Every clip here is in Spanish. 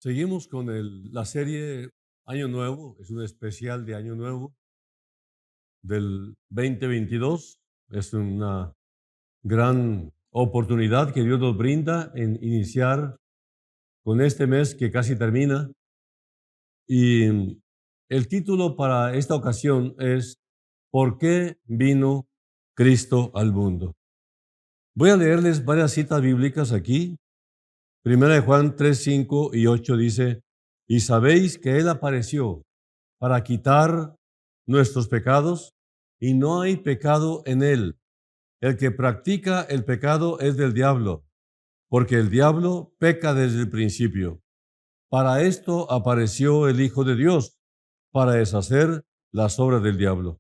Seguimos con la serie Año Nuevo, es un especial de Año Nuevo del 2022. Es una gran oportunidad que Dios nos brinda en iniciar con este mes que casi termina. Y el título para esta ocasión es ¿Por qué vino Cristo al mundo? Voy a leerles varias citas bíblicas aquí. Primera de Juan 3, 5 y 8 dice, y sabéis que Él apareció para quitar nuestros pecados, y no hay pecado en Él. El que practica el pecado es del diablo, porque el diablo peca desde el principio. Para esto apareció el Hijo de Dios, para deshacer las obras del diablo.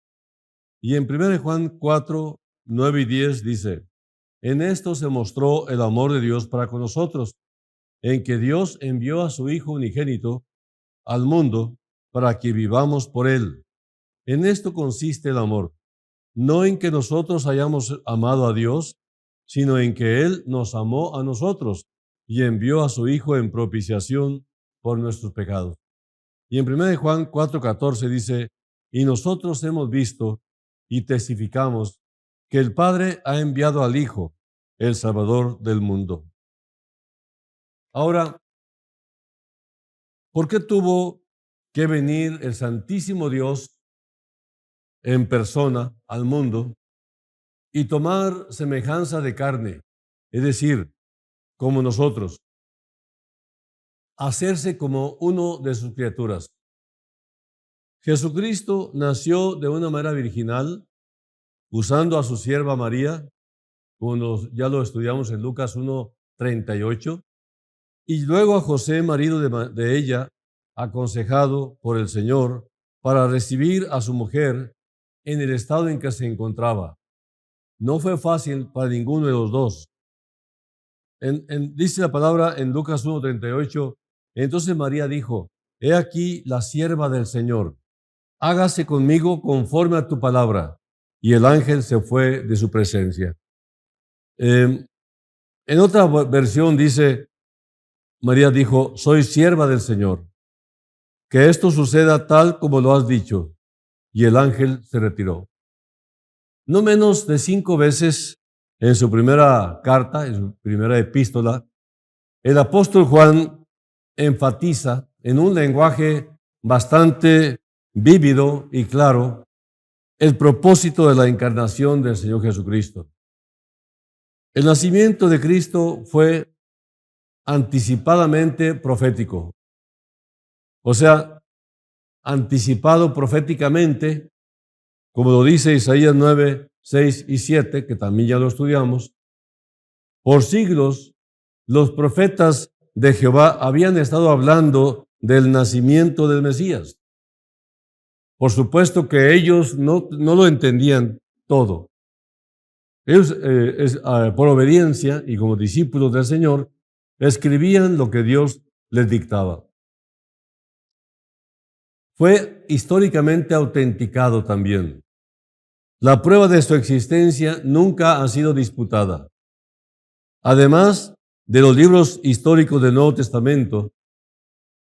Y en 1 Juan 4, 9 y 10 dice, en esto se mostró el amor de Dios para con nosotros, en que Dios envió a su Hijo unigénito al mundo para que vivamos por Él. En esto consiste el amor, no en que nosotros hayamos amado a Dios, sino en que Él nos amó a nosotros y envió a su Hijo en propiciación por nuestros pecados. Y en 1 Juan 4:14 dice, y nosotros hemos visto y testificamos que el Padre ha enviado al Hijo, el Salvador del mundo. Ahora, ¿por qué tuvo que venir el Santísimo Dios en persona al mundo y tomar semejanza de carne? Es decir, como nosotros, hacerse como uno de sus criaturas. Jesucristo nació de una manera virginal, usando a su sierva María, como ya lo estudiamos en Lucas 1:38, y luego a José, marido de ella, aconsejado por el Señor para recibir a su mujer en el estado en que se encontraba. No fue fácil para ninguno de los dos. Dice la palabra en Lucas 1:38, entonces María dijo, he aquí la sierva del Señor, hágase conmigo conforme a tu palabra. Y el ángel se fue de su presencia. En otra versión dice, María dijo, soy sierva del Señor, que esto suceda tal como lo has dicho. Y el ángel se retiró. No menos de 5 veces en su primera carta, en su primera epístola, el apóstol Juan enfatiza en un lenguaje bastante vívido y claro el propósito de la encarnación del Señor Jesucristo. El nacimiento de Cristo fue anticipadamente profético, o sea, anticipado proféticamente, como lo dice Isaías 9, 6 y 7, que también ya lo estudiamos. Por siglos, los profetas de Jehová habían estado hablando del nacimiento del Mesías. Por supuesto que ellos no lo entendían todo. Ellos, por obediencia y como discípulos del Señor, escribían lo que Dios les dictaba. Fue históricamente autenticado también. La prueba de su existencia nunca ha sido disputada. Además de los libros históricos del Nuevo Testamento,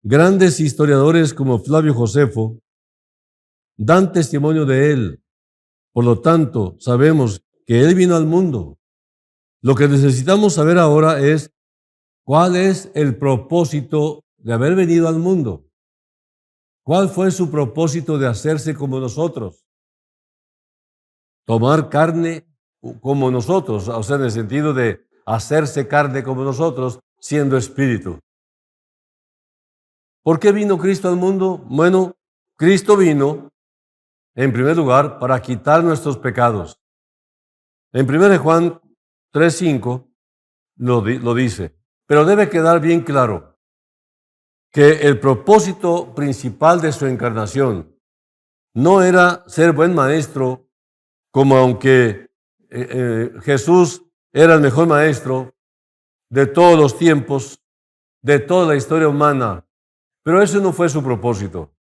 grandes historiadores como Flavio Josefo dan testimonio de él. Por lo tanto, sabemos que él vino al mundo. Lo que necesitamos saber ahora es cuál es el propósito de haber venido al mundo. ¿Cuál fue su propósito de hacerse como nosotros? Tomar carne como nosotros, o sea, en el sentido de hacerse carne como nosotros, siendo espíritu. ¿Por qué vino Cristo al mundo? Bueno, Cristo vino, en primer lugar, para quitar nuestros pecados. En 1 Juan 3:5 lo dice, pero debe quedar bien claro que el propósito principal de su encarnación no era ser buen maestro, como aunque Jesús era el mejor maestro de todos los tiempos, de toda la historia humana, pero ese no fue su propósito.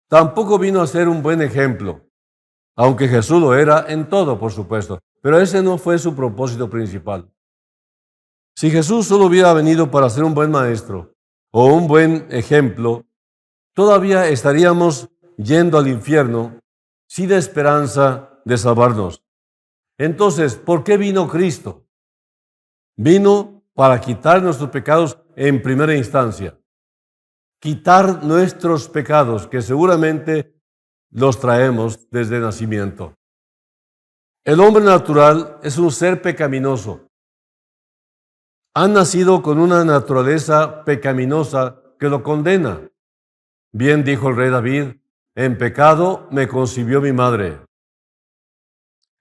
Tampoco vino a ser un buen ejemplo, aunque Jesús lo era en todo, por supuesto, pero ese no fue su propósito principal. Si Jesús solo hubiera venido para ser un buen maestro, o un buen ejemplo, todavía estaríamos yendo al infierno sin esperanza de salvarnos. Entonces, ¿por qué vino Cristo? Vino para quitar nuestros pecados en primera instancia. Quitar nuestros pecados, que seguramente los traemos desde nacimiento. El hombre natural es un ser pecaminoso. Ha nacido con una naturaleza pecaminosa que lo condena. Bien dijo el rey David, en pecado me concibió mi madre.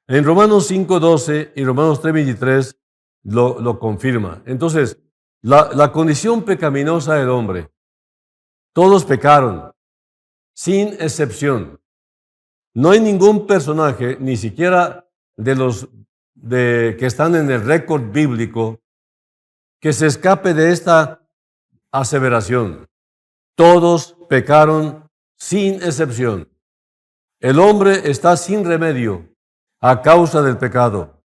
En Romanos 5:12 y Romanos 3:23 lo confirma. Entonces, la condición pecaminosa del hombre, todos pecaron, sin excepción. No hay ningún personaje, ni siquiera de los que están en el récord bíblico, que se escape de esta aseveración. Todos pecaron sin excepción. El hombre está sin remedio a causa del pecado.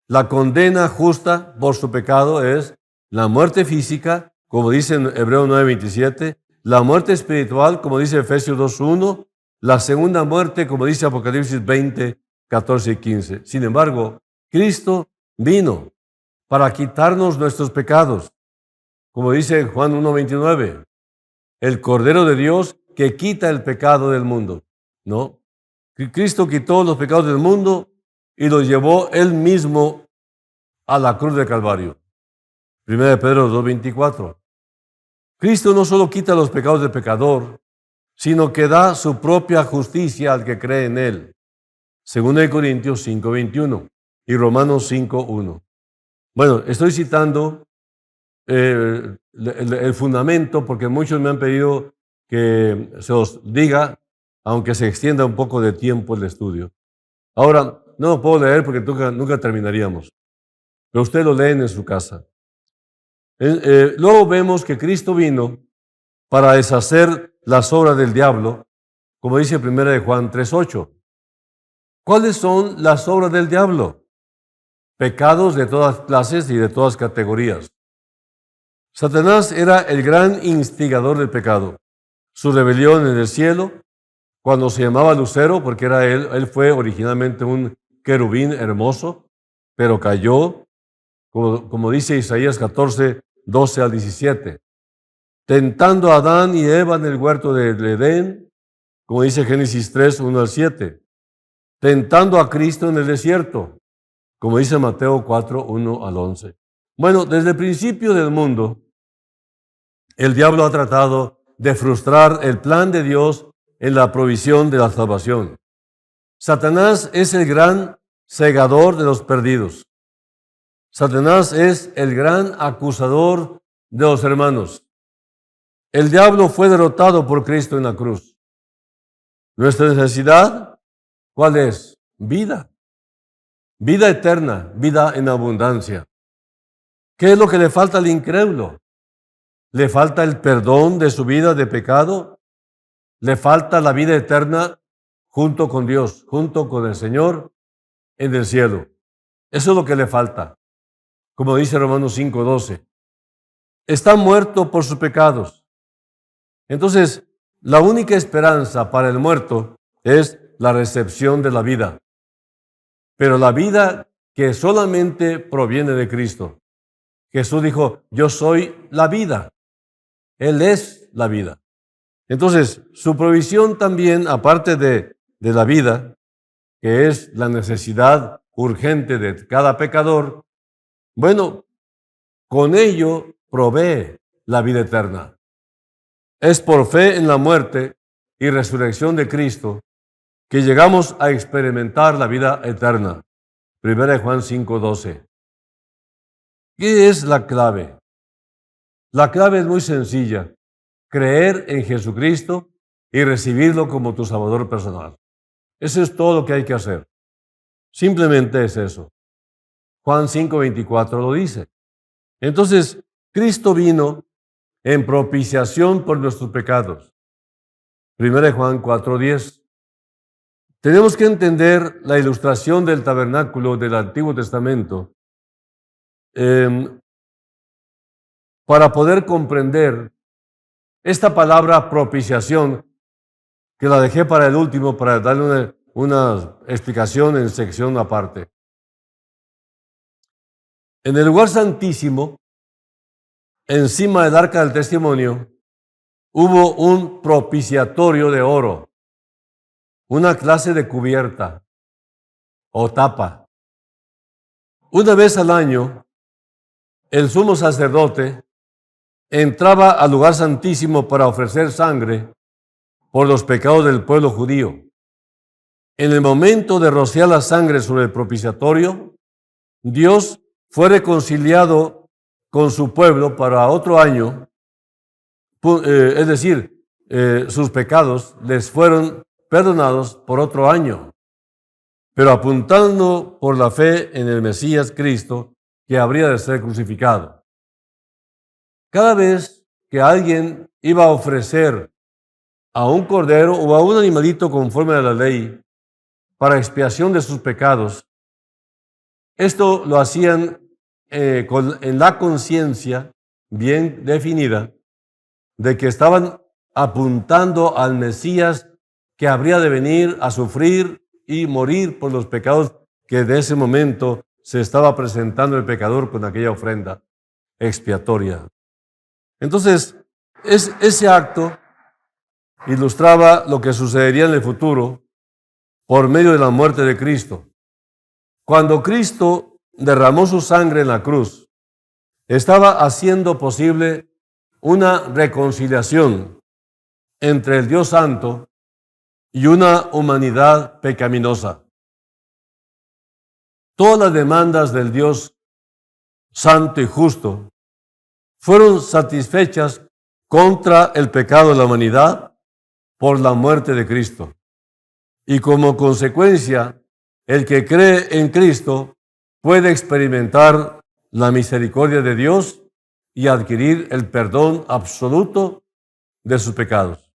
La condena justa por su pecado es la muerte física, como dice en Hebreos 9:27, la muerte espiritual, como dice Efesios 2:1, la segunda muerte, como dice Apocalipsis 20:14 y 15. Sin embargo, Cristo vino para quitarnos nuestros pecados, como dice Juan 1:29, el Cordero de Dios que quita el pecado del mundo, ¿no? Cristo quitó los pecados del mundo y los llevó Él mismo a la cruz del Calvario. 1 Pedro 2:24. Cristo no solo quita los pecados del pecador, sino que da su propia justicia al que cree en Él. 2 Corintios 5:21 y Romanos 5:1. Bueno, estoy citando el fundamento porque muchos me han pedido que se os diga, aunque se extienda un poco de tiempo el estudio. Ahora, no lo puedo leer porque nunca terminaríamos, pero usted lo leen en su casa. Luego vemos que Cristo vino para deshacer las obras del diablo, como dice 1 Juan 3:8. ¿Cuáles son las obras del diablo? Pecados de todas clases y de todas categorías. Satanás era el gran instigador del pecado. Su rebelión en el cielo, cuando se llamaba Lucero, porque era él fue originalmente un querubín hermoso, pero cayó, como dice Isaías 14:12-17, tentando a Adán y Eva en el huerto del Edén, como dice Génesis 3:1-7, tentando a Cristo en el desierto, como dice Mateo 4:1-11. Bueno, desde el principio del mundo, el diablo ha tratado de frustrar el plan de Dios en la provisión de la salvación. Satanás es el gran segador de los perdidos. Satanás es el gran acusador de los hermanos. El diablo fue derrotado por Cristo en la cruz. Nuestra necesidad, ¿cuál es? Vida. Vida eterna, vida en abundancia. ¿Qué es lo que le falta al incrédulo? ¿Le falta el perdón de su vida de pecado? ¿Le falta la vida eterna junto con Dios, junto con el Señor en el cielo? Eso es lo que le falta. Como dice Romanos 5:12. Está muerto por sus pecados. Entonces, la única esperanza para el muerto es la recepción de la vida. Pero la vida que solamente proviene de Cristo. Jesús dijo, yo soy la vida. Él es la vida. Entonces, su provisión también, aparte de la vida, que es la necesidad urgente de cada pecador, bueno, con ello provee la vida eterna. Es por fe en la muerte y resurrección de Cristo que llegamos a experimentar la vida eterna. 1 Juan 5:12. ¿Qué es la clave? La clave es muy sencilla. Creer en Jesucristo y recibirlo como tu Salvador personal. Eso es todo lo que hay que hacer. Simplemente es eso. Juan 5:24 lo dice. Entonces, Cristo vino en propiciación por nuestros pecados. 1 Juan 4:10. Tenemos que entender la ilustración del tabernáculo del Antiguo Testamento para poder comprender esta palabra propiciación, que la dejé para el último, para darle una explicación en sección aparte. En el lugar santísimo, encima del arca del testimonio, hubo un propiciatorio de oro, una clase de cubierta o tapa. Una vez al año, el sumo sacerdote entraba al lugar santísimo para ofrecer sangre por los pecados del pueblo judío. En el momento de rociar la sangre sobre el propiciatorio, Dios fue reconciliado con su pueblo para otro año, es decir, sus pecados les fueron perdonados por otro año, pero apuntando por la fe en el Mesías Cristo, que habría de ser crucificado. Cada vez que alguien iba a ofrecer a un cordero o a un animalito conforme a la ley para expiación de sus pecados, esto lo hacían en la conciencia bien definida de que estaban apuntando al Mesías que habría de venir a sufrir y morir por los pecados que de ese momento se estaba presentando el pecador con aquella ofrenda expiatoria. Entonces, ese acto ilustraba lo que sucedería en el futuro por medio de la muerte de Cristo. Cuando Cristo derramó su sangre en la cruz, estaba haciendo posible una reconciliación entre el Dios Santo y una humanidad pecaminosa. Todas las demandas del Dios Santo y justo fueron satisfechas contra el pecado de la humanidad por la muerte de Cristo. Y como consecuencia, el que cree en Cristo puede experimentar la misericordia de Dios y adquirir el perdón absoluto de sus pecados.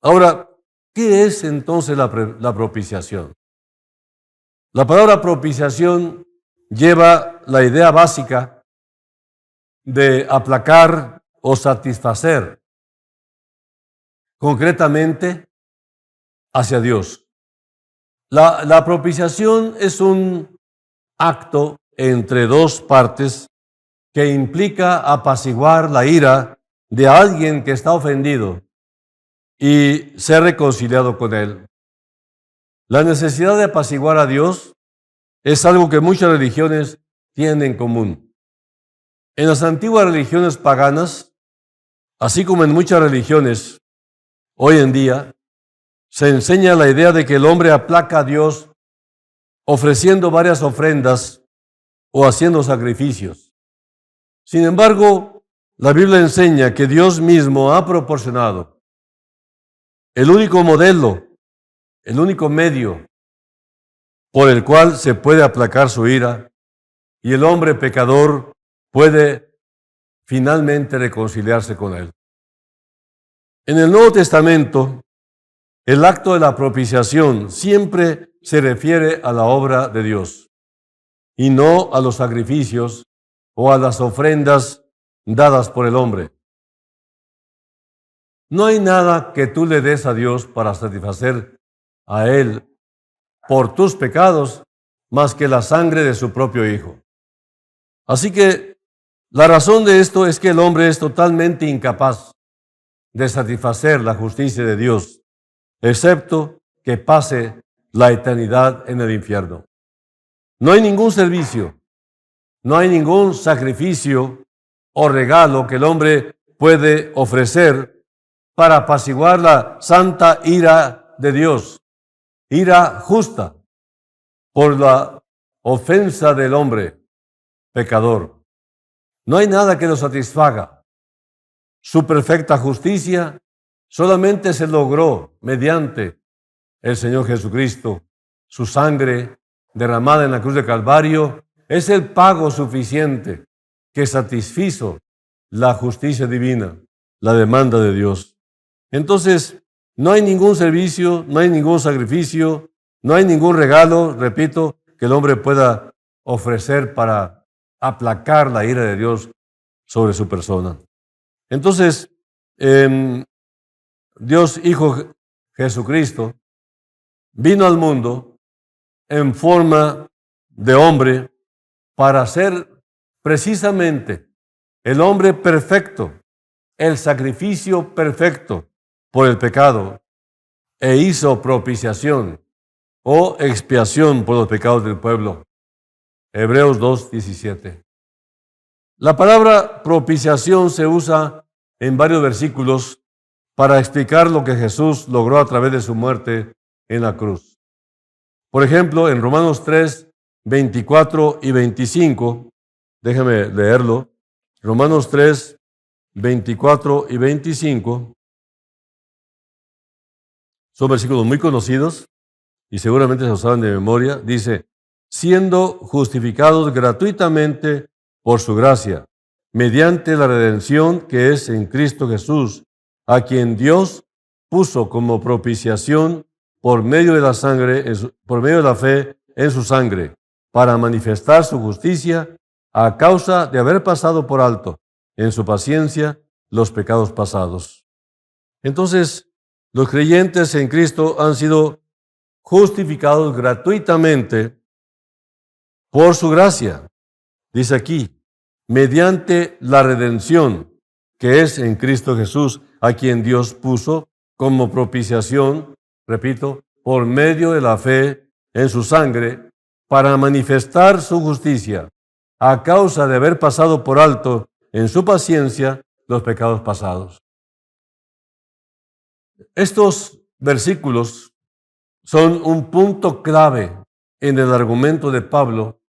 Ahora, ¿qué es entonces la propiciación? La palabra propiciación lleva la idea básica de aplacar o satisfacer, concretamente hacia Dios. La propiciación es un acto entre dos partes que implica apaciguar la ira de alguien que está ofendido y ser reconciliado con él. La necesidad de apaciguar a Dios es algo que muchas religiones tienen en común. En las antiguas religiones paganas, así como en muchas religiones hoy en día, se enseña la idea de que el hombre aplaca a Dios ofreciendo varias ofrendas o haciendo sacrificios. Sin embargo, la Biblia enseña que Dios mismo ha proporcionado el único modelo, el único medio por el cual se puede aplacar su ira y el hombre pecador puede finalmente reconciliarse con él. En el Nuevo Testamento, el acto de la propiciación siempre se refiere a la obra de Dios y no a los sacrificios o a las ofrendas dadas por el hombre. No hay nada que tú le des a Dios para satisfacer a Él por tus pecados más que la sangre de su propio Hijo. Así que la razón de esto es que el hombre es totalmente incapaz de satisfacer la justicia de Dios, excepto que pase la eternidad en el infierno. No hay ningún servicio, no hay ningún sacrificio o regalo que el hombre puede ofrecer para apaciguar la santa ira de Dios, ira justa por la ofensa del hombre pecador. No hay nada que lo satisfaga. Su perfecta justicia solamente se logró mediante el Señor Jesucristo. Su sangre derramada en la cruz de Calvario es el pago suficiente que satisfizo la justicia divina, la demanda de Dios. Entonces, no hay ningún servicio, no hay ningún sacrificio, no hay ningún regalo, repito, que el hombre pueda ofrecer para aplacar la ira de Dios sobre su persona. Entonces, Dios Hijo Jesucristo vino al mundo en forma de hombre para ser precisamente el hombre perfecto, el sacrificio perfecto por el pecado, e hizo propiciación o expiación por los pecados del pueblo. Hebreos 2:17. La palabra propiciación se usa en varios versículos para explicar lo que Jesús logró a través de su muerte en la cruz. Por ejemplo, en Romanos 3, 24 y 25, déjeme leerlo. Romanos 3, 24 y 25 son versículos muy conocidos y seguramente se los saben de memoria. Dice, siendo justificados gratuitamente por su gracia, mediante la redención que es en Cristo Jesús, a quien Dios puso como propiciación por medio de la sangre, por medio de la fe en su sangre, para manifestar su justicia a causa de haber pasado por alto en su paciencia los pecados pasados. Entonces, los creyentes en Cristo han sido justificados gratuitamente por su gracia. Dice aquí, mediante la redención que es en Cristo Jesús, a quien Dios puso como propiciación, repito, por medio de la fe en su sangre, para manifestar su justicia, a causa de haber pasado por alto en su paciencia los pecados pasados. Estos versículos son un punto clave en el argumento de Pablo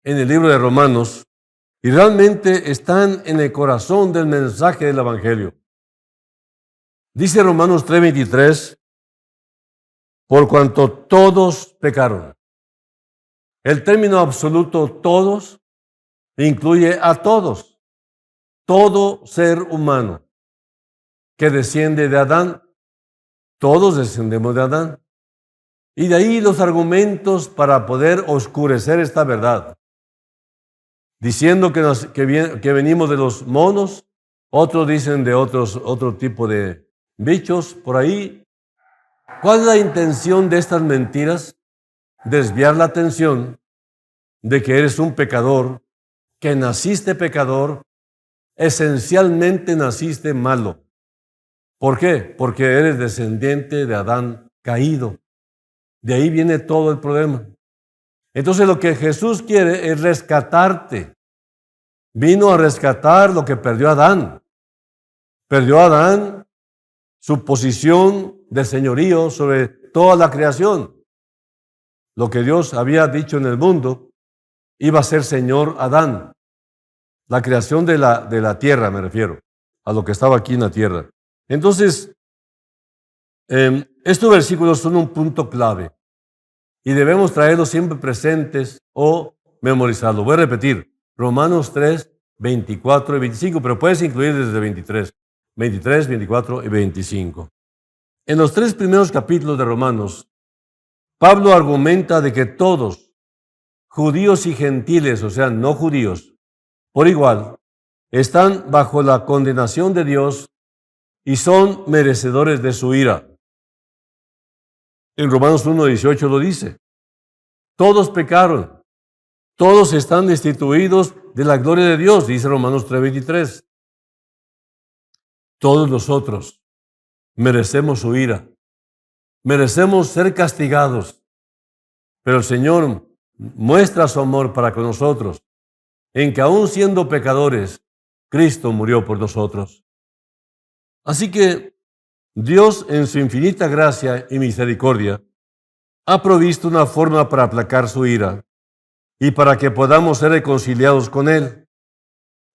en el libro de Romanos y realmente están en el corazón del mensaje del Evangelio. Dice Romanos 3:23, por cuanto todos pecaron. El término absoluto todos incluye a todos, todo ser humano que desciende de Adán. Todos descendemos de Adán. Y de ahí los argumentos para poder oscurecer esta verdad. Diciendo que venimos de los monos, otros dicen de otro tipo de bichos por ahí. ¿Cuál es la intención de estas mentiras? Desviar la atención de que eres un pecador, que naciste pecador, esencialmente naciste malo. ¿Por qué? Porque eres descendiente de Adán caído. De ahí viene todo el problema. Entonces lo que Jesús quiere es rescatarte. Vino a rescatar lo que perdió Adán. Perdió Adán su posición de señorío sobre toda la creación. Lo que Dios había dicho en el mundo iba a ser Señor Adán. La creación de la tierra, me refiero, a lo que estaba aquí en la tierra. Entonces, estos versículos son un punto clave y debemos traerlos siempre presentes o memorizarlos. Voy a repetir, Romanos 3, 24 y 25, pero puedes incluir desde 23, 24 y 25. En los 3 primeros capítulos de Romanos, Pablo argumenta de que todos, judíos y gentiles, o sea, no judíos, por igual, están bajo la condenación de Dios y son merecedores de su ira. En Romanos 1:18 lo dice. Todos pecaron, todos están destituidos de la gloria de Dios, dice Romanos 3:23. Todos nosotros merecemos su ira, merecemos ser castigados, pero el Señor muestra su amor para con nosotros, en que aún siendo pecadores, Cristo murió por nosotros. Así que Dios, en su infinita gracia y misericordia, ha provisto una forma para aplacar su ira y para que podamos ser reconciliados con Él.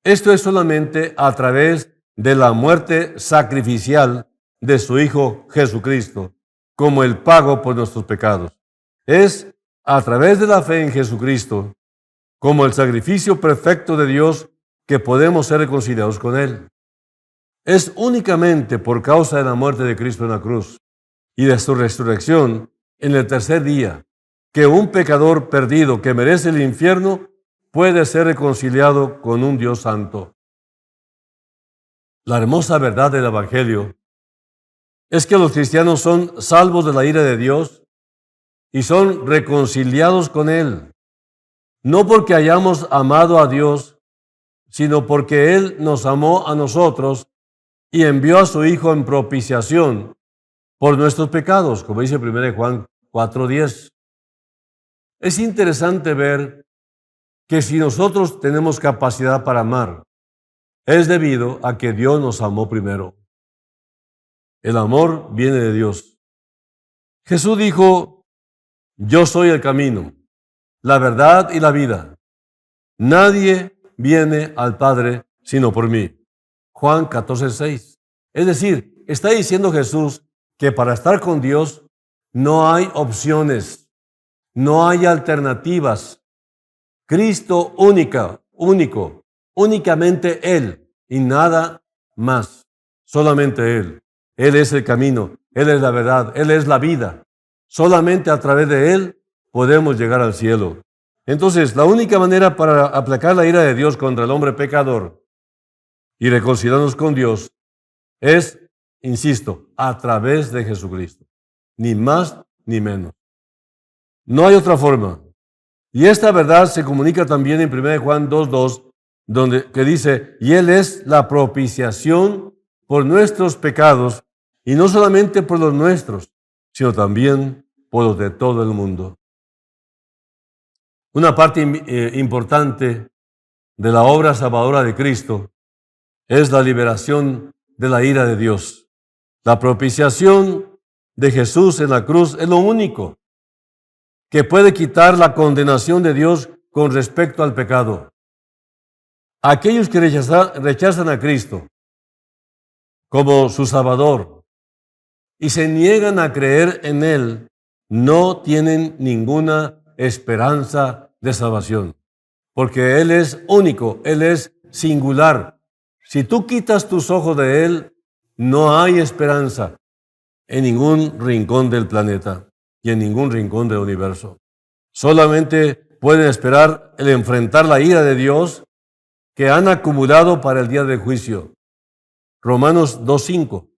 Esto es solamente a través de la muerte sacrificial de su Hijo Jesucristo, como el pago por nuestros pecados. Es a través de la fe en Jesucristo, como el sacrificio perfecto de Dios, que podemos ser reconciliados con Él. Es únicamente por causa de la muerte de Cristo en la cruz y de su resurrección en el tercer día que un pecador perdido que merece el infierno puede ser reconciliado con un Dios santo. La hermosa verdad del Evangelio es que los cristianos son salvos de la ira de Dios y son reconciliados con Él, no porque hayamos amado a Dios, sino porque Él nos amó a nosotros y envió a su Hijo en propiciación por nuestros pecados, como dice 1 Juan 4:10. Es interesante ver que si nosotros tenemos capacidad para amar, es debido a que Dios nos amó primero. El amor viene de Dios. Jesús dijo: yo soy el camino, la verdad y la vida. Nadie viene al Padre sino por mí. Juan 14:6. Es decir, está diciendo Jesús que para estar con Dios no hay opciones, no hay alternativas. Cristo únicamente Él y nada más, solamente Él. Él es el camino, Él es la verdad, Él es la vida. Solamente a través de Él podemos llegar al cielo. Entonces, la única manera para aplacar la ira de Dios contra el hombre pecador y reconciliarnos con Dios es, insisto, a través de Jesucristo. Ni más ni menos. No hay otra forma. Y esta verdad se comunica también en 1 Juan 2:2, que dice: y Él es la propiciación por nuestros pecados, y no solamente por los nuestros, sino también por los de todo el mundo. Una parte importante de la obra salvadora de Cristo es la liberación de la ira de Dios. La propiciación de Jesús en la cruz es lo único que puede quitar la condenación de Dios con respecto al pecado. Aquellos que rechazan a Cristo como su Salvador y se niegan a creer en Él, no tienen ninguna esperanza de salvación, porque Él es único, Él es singular. Si tú quitas tus ojos de Él, no hay esperanza en ningún rincón del planeta y en ningún rincón del universo. Solamente pueden esperar el enfrentar la ira de Dios que han acumulado para el día del juicio. Romanos 2:5.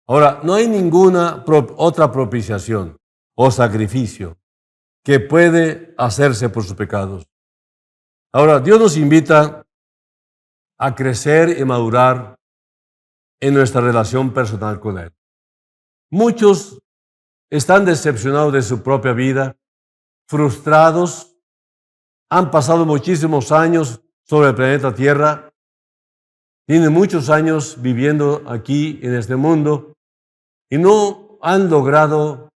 Ahora, no hay ninguna otra propiciación o sacrificio que puede hacerse por sus pecados. Ahora, Dios nos invita a crecer y madurar en nuestra relación personal con Él. Muchos están decepcionados de su propia vida, frustrados, han pasado muchísimos años sobre el planeta Tierra, tienen muchos años viviendo aquí en este mundo y no han logrado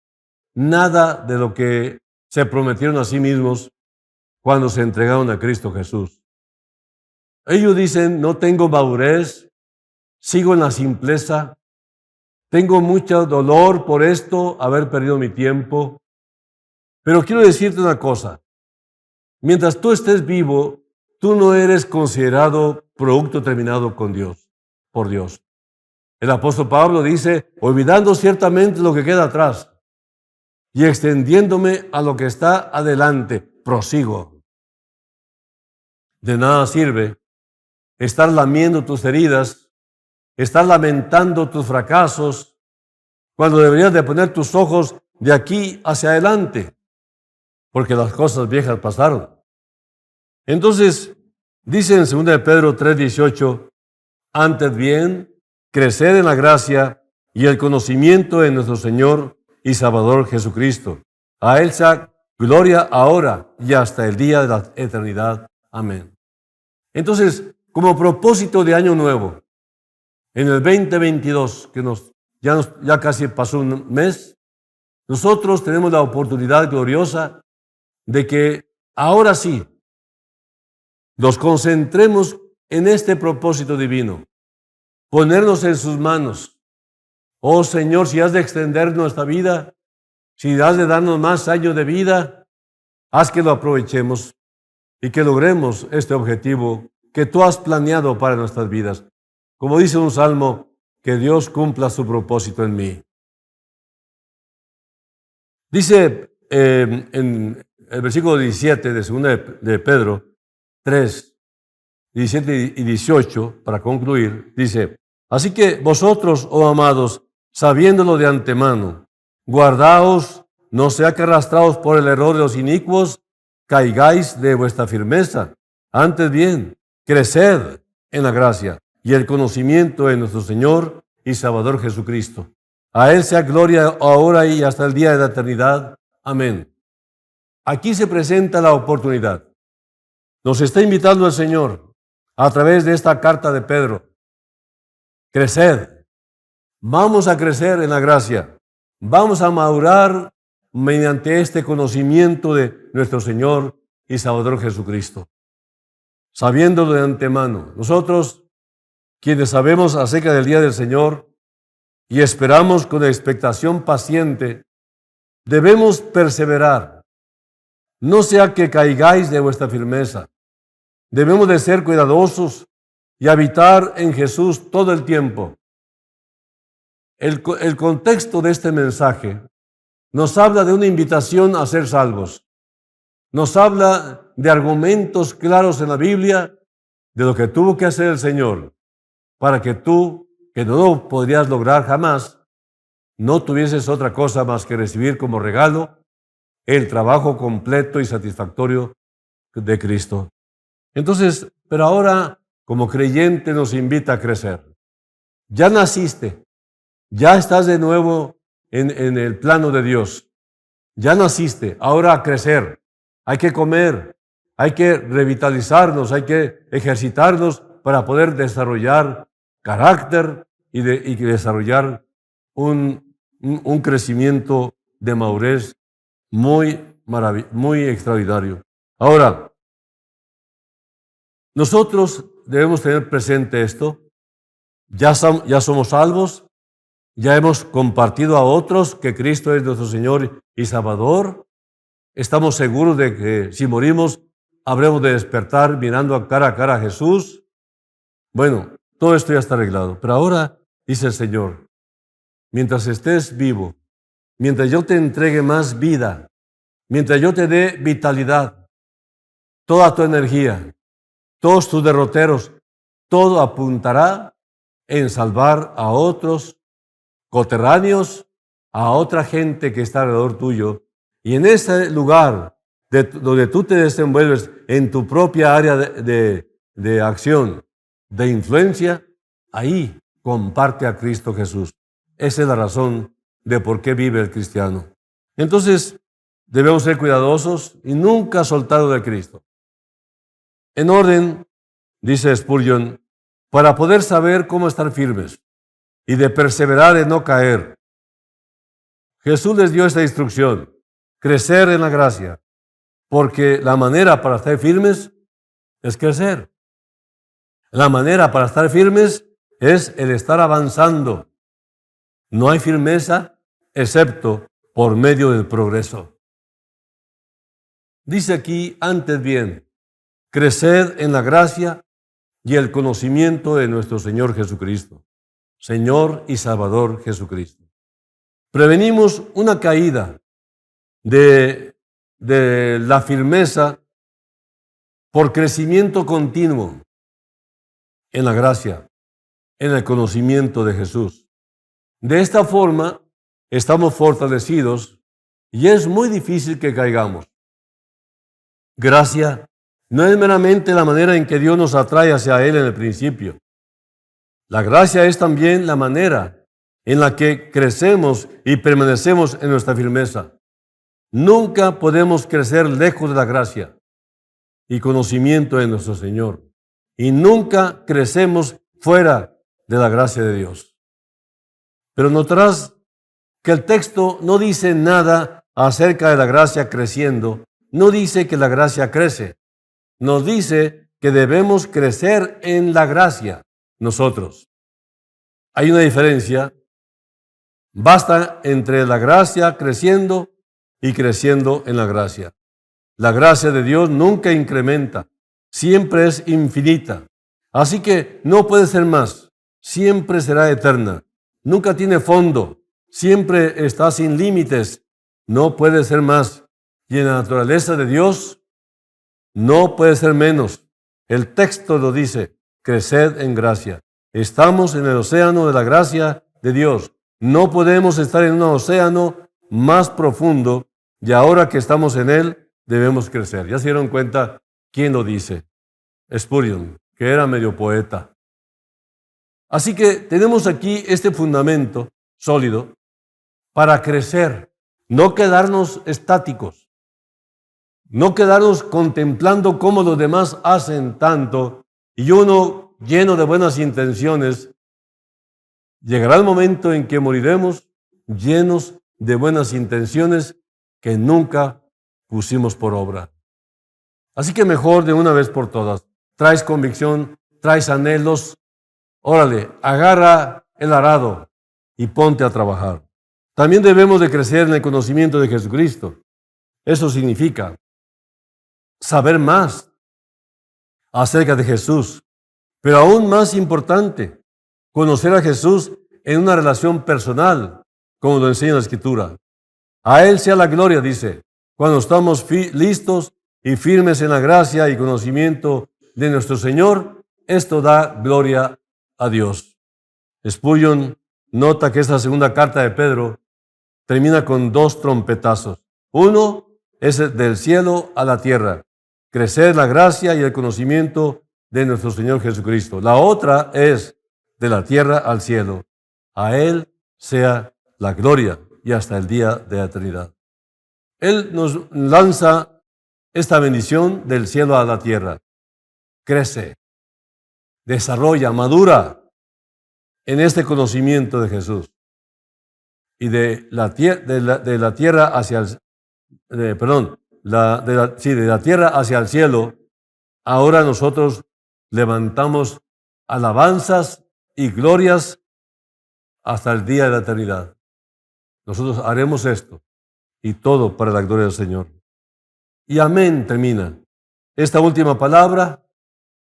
nada de lo que se prometieron a sí mismos cuando se entregaron a Cristo Jesús. Ellos dicen: no tengo madurez, sigo en la simpleza, tengo mucho dolor por esto, haber perdido mi tiempo. Pero quiero decirte una cosa: mientras tú estés vivo, tú no eres considerado producto terminado con Dios, por Dios. El apóstol Pablo dice: olvidando ciertamente lo que queda atrás y extendiéndome a lo que está adelante, prosigo. De nada sirve estar lamiendo tus heridas, estar lamentando tus fracasos, cuando deberías de poner tus ojos de aquí hacia adelante, porque las cosas viejas pasaron. Entonces, dice en 2 de Pedro 3:18, antes bien, crecer en la gracia y el conocimiento de nuestro Señor y Salvador Jesucristo. A Él sea gloria ahora y hasta el día de la eternidad. Amén. Entonces, como propósito de año nuevo, en el 2022, que ya casi pasó un mes, nosotros tenemos la oportunidad gloriosa de que ahora sí nos concentremos en este propósito divino, ponernos en sus manos. Oh Señor, si has de extender nuestra vida, si has de darnos más años de vida, haz que lo aprovechemos y que logremos este objetivo que tú has planeado para nuestras vidas. Como dice un salmo, que Dios cumpla su propósito en mí. Dice en el versículo 17 de 2 de Pedro 3, 17 y 18, para concluir, dice: Así que vosotros, oh amados, sabiéndolo de antemano, guardaos, no sea que arrastrados por el error de los inicuos, caigáis de vuestra firmeza. Antes bien, creced en la gracia y el conocimiento de nuestro Señor y Salvador Jesucristo. A Él sea gloria ahora y hasta el día de la eternidad. Amén. Aquí se presenta la oportunidad. Nos está invitando el Señor a través de esta carta de Pedro. Creced. Vamos a crecer en la gracia. Vamos a madurar mediante este conocimiento de nuestro Señor y Salvador Jesucristo. Sabiéndolo de antemano. Nosotros, quienes sabemos acerca del día del Señor y esperamos con expectación paciente, debemos perseverar. No sea que caigáis de vuestra firmeza. Debemos de ser cuidadosos y habitar en Jesús todo el tiempo. El contexto de este mensaje nos habla de una invitación a ser salvos. Nos habla de argumentos claros en la Biblia de lo que tuvo que hacer el Señor para que tú, que no lo podrías lograr jamás, no tuvieses otra cosa más que recibir como regalo el trabajo completo y satisfactorio de Cristo. Entonces, pero ahora, como creyente, nos invita a crecer. Ya naciste, ya estás de nuevo en el plano de Dios. Ya naciste, ahora a crecer. Hay que comer, hay que revitalizarnos, hay que ejercitarnos para poder desarrollar carácter y desarrollar un crecimiento de madurez muy extraordinario. Ahora, nosotros debemos tener presente esto. Ya somos salvos, ya hemos compartido a otros que Cristo es nuestro Señor y Salvador. Estamos seguros de que si morimos, habremos de despertar mirando a cara a Jesús. Bueno, todo esto ya está arreglado. Pero ahora, dice el Señor, mientras estés vivo, mientras yo te entregue más vida, mientras yo te dé vitalidad, toda tu energía, todos tus derroteros, todo apuntará en salvar a otros coterráneos, a otra gente que está alrededor tuyo. Y en ese lugar donde tú te desenvuelves en tu propia área de acción, de influencia, ahí comparte a Cristo Jesús. Esa es la razón de por qué vive el cristiano. Entonces, debemos ser cuidadosos y nunca soltar de Cristo. En orden, dice Spurgeon, para poder saber cómo estar firmes y de perseverar en no caer. Jesús les dio esta instrucción, crecer en la gracia, porque la manera para estar firmes es crecer. La manera para estar firmes es el estar avanzando. No hay firmeza excepto por medio del progreso. Dice aquí, antes bien, creced en la gracia y el conocimiento de nuestro Señor Jesucristo, Señor y Salvador Jesucristo. Prevenimos una caída de la firmeza por crecimiento continuo en la gracia, en el conocimiento de Jesús. De esta forma, estamos fortalecidos y es muy difícil que caigamos. Gracia no es meramente la manera en que Dios nos atrae hacia Él en el principio. La gracia es también la manera en la que crecemos y permanecemos en nuestra firmeza. Nunca podemos crecer lejos de la gracia y conocimiento de nuestro Señor. Y nunca crecemos fuera de la gracia de Dios. Pero notarás que el texto no dice nada acerca de la gracia creciendo. No dice que la gracia crece. Nos dice que debemos crecer en la gracia nosotros. Hay una diferencia. Basta entre la gracia creciendo y creciendo en la gracia. La gracia de Dios nunca incrementa, siempre es infinita. Así que no puede ser más, siempre será eterna. Nunca tiene fondo, siempre está sin límites, no puede ser más. Y en la naturaleza de Dios no puede ser menos. El texto lo dice, creced en gracia. Estamos en el océano de la gracia de Dios. No podemos estar en un océano más profundo y ahora que estamos en él debemos crecer. ¿Ya se dieron cuenta quién lo dice? Spurgeon, que era medio poeta. Así que tenemos aquí este fundamento sólido para crecer, no quedarnos estáticos, no quedarnos contemplando cómo los demás hacen tanto y uno lleno de buenas intenciones. Llegará el momento en que moriremos llenos de buenas intenciones que nunca pusimos por obra. Así que mejor de una vez por todas, traes convicción, traes anhelos, órale, agarra el arado y ponte a trabajar. También debemos de crecer en el conocimiento de Jesucristo. Eso significa saber más acerca de Jesús, pero aún más importante, conocer a Jesús en una relación personal, como lo enseña la Escritura. A Él sea la gloria, dice, cuando estamos listos y firmes en la gracia y conocimiento de nuestro Señor, esto da gloria a Dios. Spurgeon nota que esta segunda carta de Pedro termina con dos trompetazos. Uno es del cielo a la tierra, crecer la gracia y el conocimiento de nuestro Señor Jesucristo. La otra es de la tierra al cielo. A Él sea la gloria y hasta el día de la eternidad. Él nos lanza esta bendición del cielo a la tierra. Crece, desarrolla, madura en este conocimiento de Jesús. Y de la tierra hacia el de la tierra hacia el cielo, ahora nosotros levantamos alabanzas y glorias hasta el día de la eternidad. Nosotros haremos esto y todo para la gloria del Señor. Y amén termina. Esta última palabra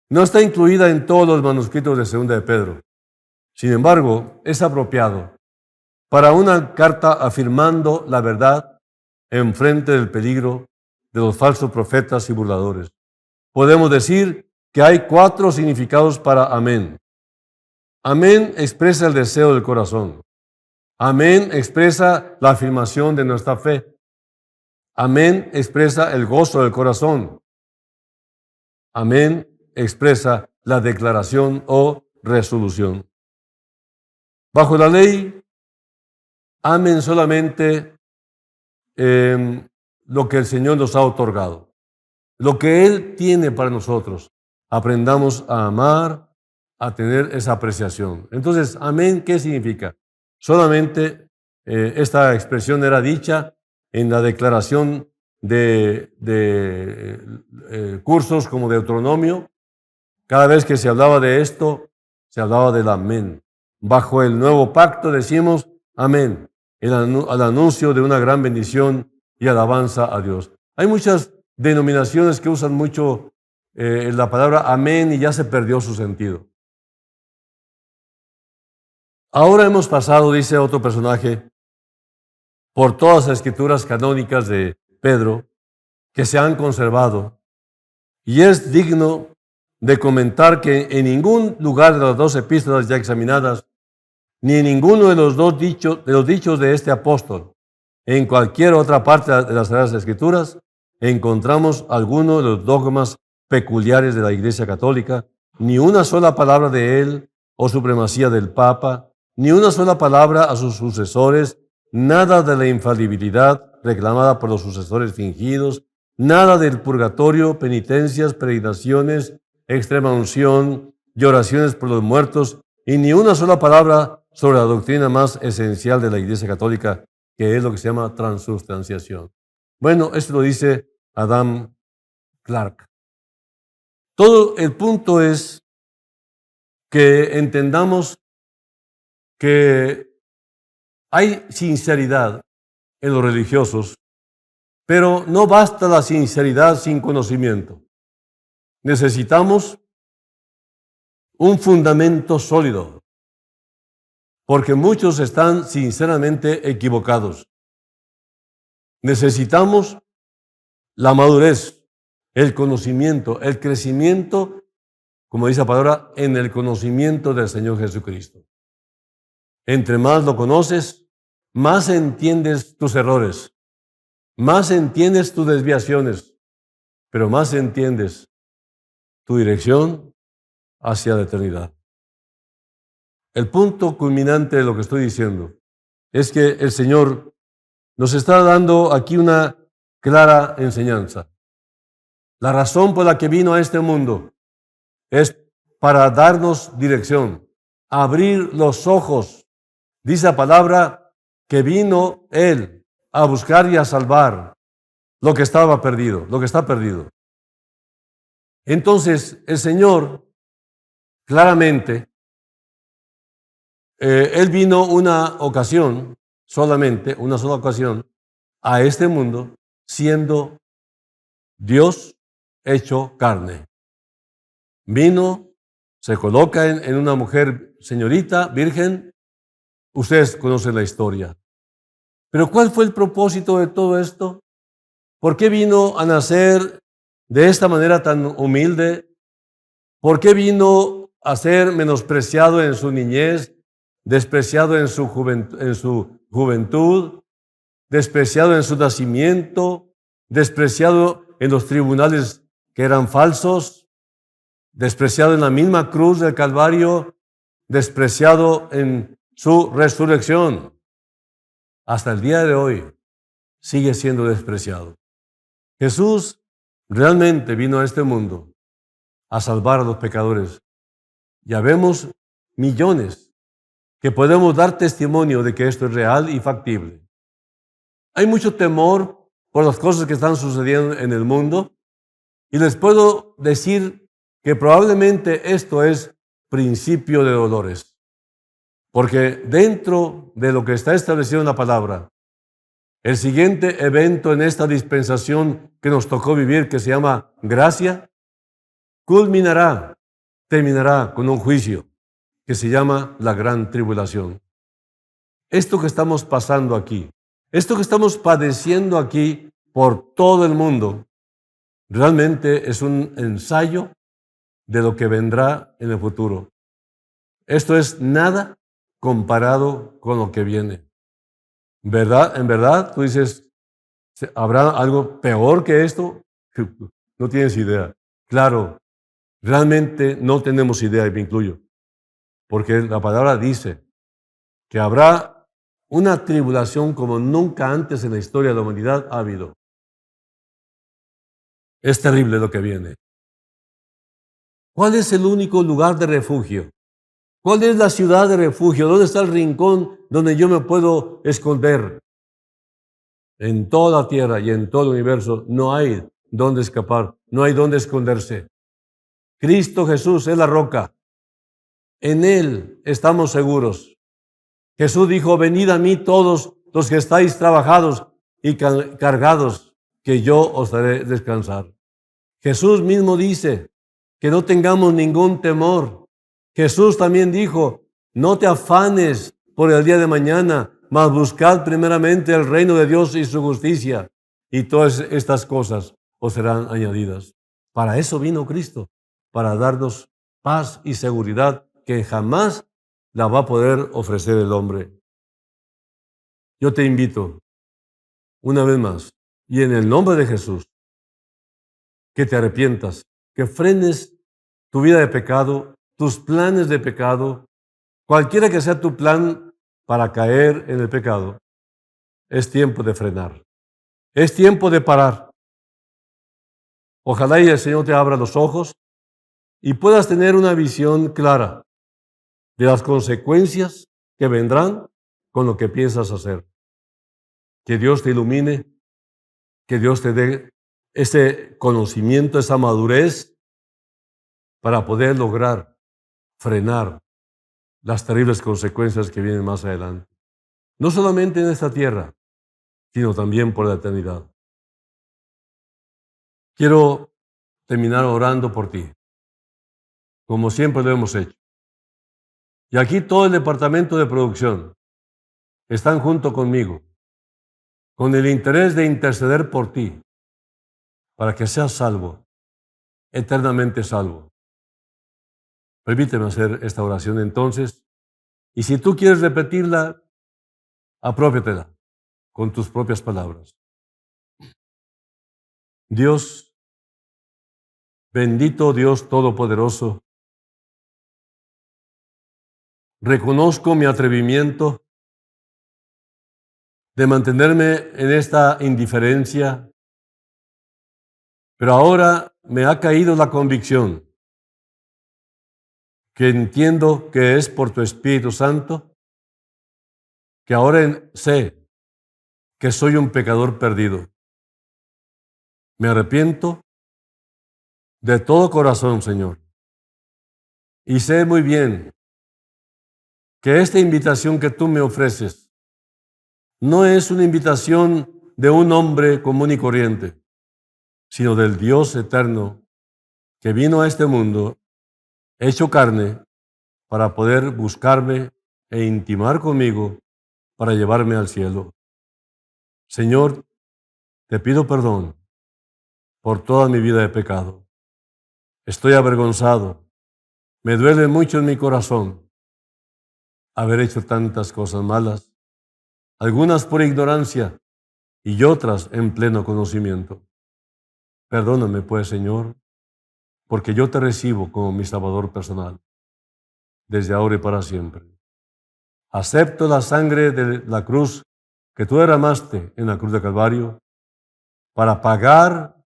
no está incluida en todos los manuscritos de Segunda de Pedro. Sin embargo, es apropiado para una carta afirmando la verdad en frente del peligro de los falsos profetas y burladores. Podemos decir que hay 4 significados para amén. Amén expresa el deseo del corazón. Amén expresa la afirmación de nuestra fe. Amén expresa el gozo del corazón. Amén expresa la declaración o resolución. Bajo la ley, amén solamente lo que el Señor nos ha otorgado, lo que Él tiene para nosotros. Aprendamos a amar, a tener esa apreciación. Entonces, amén, ¿qué significa? Solamente esta expresión era dicha en la declaración de cursos como Deuteronomio. Cada vez que se hablaba de esto, se hablaba del amén. Bajo el nuevo pacto decimos amén, al anuncio de una gran bendición y alabanza a Dios. Hay muchas denominaciones que usan mucho la palabra amén y ya se perdió su sentido. Ahora hemos pasado, dice otro personaje, por todas las escrituras canónicas de Pedro que se han conservado, y es digno de comentar que en ningún lugar de las 2 epístolas ya examinadas, ni en ninguno de los dichos de este apóstol, en cualquier otra parte de las Sagradas Escrituras, encontramos alguno de los dogmas peculiares de la Iglesia Católica, ni una sola palabra de él o supremacía del Papa, ni una sola palabra a sus sucesores, nada de la infalibilidad reclamada por los sucesores fingidos, nada del purgatorio, penitencias, peregrinaciones, extrema unción y oraciones por los muertos, y ni una sola palabra sobre la doctrina más esencial de la Iglesia Católica, que es lo que se llama transubstanciación. Bueno, esto lo dice Adam Clarke. Todo el punto es que entendamos que hay sinceridad en los religiosos, pero no basta la sinceridad sin conocimiento. Necesitamos un fundamento sólido, porque muchos están sinceramente equivocados. Necesitamos la madurez, el conocimiento, el crecimiento como dice la palabra, en el conocimiento del Señor Jesucristo. Entre más lo conoces, más entiendes tus errores, más entiendes tus desviaciones, pero más entiendes tu dirección hacia la eternidad. El punto culminante de lo que estoy diciendo es que el Señor nos está dando aquí una clara enseñanza. La razón por la que vino a este mundo es para darnos dirección, abrir los ojos. Dice la palabra que vino Él a buscar y a salvar lo que estaba perdido, lo que está perdido. Entonces, el Señor, claramente, Él vino una ocasión, solamente, una sola ocasión, a este mundo, siendo Dios hecho carne. Vino, se coloca en una mujer señorita, virgen. Ustedes conocen la historia. Pero ¿cuál fue el propósito de todo esto? ¿Por qué vino a nacer de esta manera tan humilde? ¿Por qué vino a ser menospreciado en su niñez, despreciado en su juventud, despreciado en su nacimiento, despreciado en los tribunales que eran falsos, despreciado en la misma cruz del Calvario, despreciado en su resurrección? Hasta el día de hoy sigue siendo despreciado. Jesús realmente vino a este mundo a salvar a los pecadores. Ya vemos millones que podemos dar testimonio de que esto es real y factible. Hay mucho temor por las cosas que están sucediendo en el mundo y les puedo decir que probablemente esto es principio de dolores. Porque dentro de lo que está establecido en la palabra, el siguiente evento en esta dispensación que nos tocó vivir, que se llama gracia, terminará con un juicio que se llama la gran tribulación. Esto que estamos pasando aquí, esto que estamos padeciendo aquí por todo el mundo, realmente es un ensayo de lo que vendrá en el futuro. Esto es nada comparado con lo que viene. ¿Verdad? En verdad, tú dices, ¿habrá algo peor que esto? No tienes idea. Claro, realmente no tenemos idea, y me incluyo, porque la palabra dice que habrá una tribulación como nunca antes en la historia de la humanidad ha habido. Es terrible lo que viene. ¿Cuál es el único lugar de refugio? ¿Cuál es la ciudad de refugio? ¿Dónde está el rincón donde yo me puedo esconder? En toda la tierra y en todo el universo no hay dónde escapar, no hay dónde esconderse. Cristo Jesús es la roca. En Él estamos seguros. Jesús dijo, venid a mí todos los que estáis trabajados y cargados, que yo os haré descansar. Jesús mismo dice que no tengamos ningún temor. Jesús también dijo, no te afanes por el día de mañana, mas buscad primeramente el reino de Dios y su justicia, y todas estas cosas os serán añadidas. Para eso vino Cristo, para darnos paz y seguridad que jamás la va a poder ofrecer el hombre. Yo te invito, una vez más, y en el nombre de Jesús, que te arrepientas, que frenes tu vida de pecado, tus planes de pecado, cualquiera que sea tu plan para caer en el pecado. Es tiempo de frenar. Es tiempo de parar. Ojalá y el Señor te abra los ojos y puedas tener una visión clara de las consecuencias que vendrán con lo que piensas hacer. Que Dios te ilumine, que Dios te dé ese conocimiento, esa madurez para poder lograr frenar las terribles consecuencias que vienen más adelante. No solamente en esta tierra, sino también por la eternidad. Quiero terminar orando por ti, como siempre lo hemos hecho. Y aquí todo el departamento de producción están junto conmigo, con el interés de interceder por ti, para que seas salvo, eternamente salvo. Permíteme hacer esta oración entonces. Y si tú quieres repetirla, apropiatela con tus propias palabras. Dios, bendito Dios Todopoderoso, reconozco mi atrevimiento de mantenerme en esta indiferencia, pero ahora me ha caído la convicción que entiendo que es por tu Espíritu Santo, que ahora sé que soy un pecador perdido. Me arrepiento de todo corazón, Señor, y sé muy bien que esta invitación que tú me ofreces no es una invitación de un hombre común y corriente, sino del Dios eterno que vino a este mundo hecho carne para poder buscarme e intimar conmigo para llevarme al cielo. Señor, te pido perdón por toda mi vida de pecado. Estoy avergonzado. Me duele mucho en mi corazón haber hecho tantas cosas malas, algunas por ignorancia y otras en pleno conocimiento. Perdóname, pues, Señor, porque yo te recibo como mi Salvador personal, desde ahora y para siempre. Acepto la sangre de la cruz que tú derramaste en la cruz de Calvario para pagar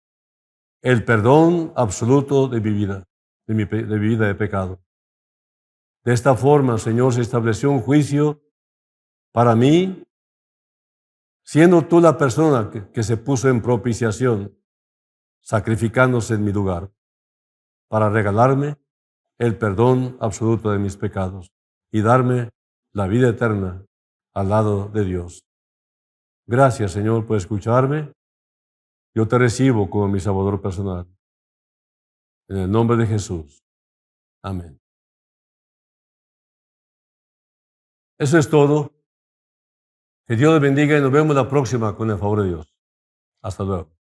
el perdón absoluto de mi vida, de mi vida de pecado. De esta forma, Señor, se estableció un juicio para mí, siendo tú la persona que se puso en propiciación, sacrificándose en mi lugar, para regalarme el perdón absoluto de mis pecados y darme la vida eterna al lado de Dios. Gracias, Señor, por escucharme. Yo te recibo como mi Salvador personal. En el nombre de Jesús. Amén. Eso es todo. Que Dios les bendiga y nos vemos la próxima con el favor de Dios. Hasta luego.